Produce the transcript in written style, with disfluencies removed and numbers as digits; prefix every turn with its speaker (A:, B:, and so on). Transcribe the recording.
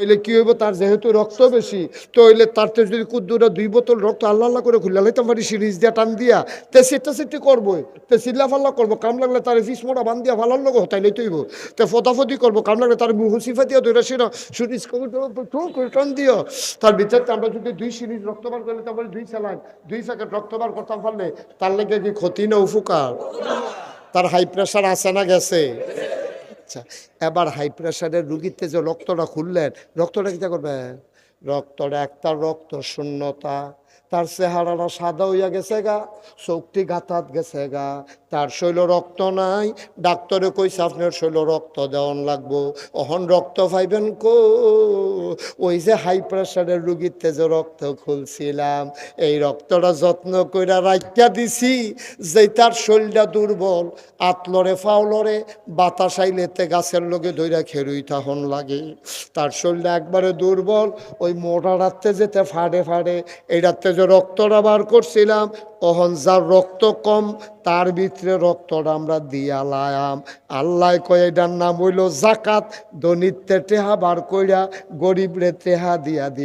A: হইলে কি হইব, তার যেহেতু রক্ত বেশি, তো হইলে তার তো যদি কুদ্দুরা 2 বোতল রক্ত আল্লাহ আল্লাহ করে খুলে লাইতাম পারি সিরিজ দিয়া টান দিয়া, তে সেটা সেটি করবো, তে চিল্লা ফাল্লা করবো, কাম লাগলে তার ফিস মোটা বান দিয়া ফালার লোক হতাই লইতে হইব, তে ফতাফতি করবো, কাম লাগলে তার মুহ সিফা দিয়া ধরে সেটা সিরিজ করে টান দিও। তার বিচারতে আমরা যদি 2 সিরিজ রক্ত বার করলে, তারপরে 2 স্যালাইন 2 প্যাকেট রক্ত বার করতাম পারলে, তার লেগে কি ক্ষতি না উপকার? তার হাই প্রেশার আছে না গেছে? আচ্ছা, এবার হাই প্রেশারের রুগীতে যে রক্তটা খুললেন, রক্তটা কী করবে? রক্তটা একটা রক্ত শূন্যতা, তার চেহারাটা সাদা হইয়া গেছে গা, চোখটি গাতাত গেছে গা, তার শৈল রক্ত নাই। ডাক্তারে কইছে আপনার শৈল রক্ত দেওয়ান লাগবো। অহন রক্ত পাইবেন কো? ওই যে হাই প্রেশারের রুগীতে যে রক্ত খুলছিলাম, এই রক্তটা যত্ন কইরা রাখিয়া দিছি, যে তার শরীরটা দুর্বল, আতলরে ফাউলরে বাতাস আইলেতে গাছের লগে ধইরা খেরুই তাহন লাগে, তার শরীরটা একবারে দুর্বল। ওই মোটা রাত্রে যেতে ফাড়ে ফাড়ে এই রাত্রে যে রক্তটা বার করছিলাম, অহন যার রক্ত কম তার ভিতরে রক্তটা আমরা দিয়া লায়াম। আল্লাহ কয় এটার নাম হইল জাকাত। দনিত্বে টেহা বার কইরা গরিব রে টেহা দিয়া দি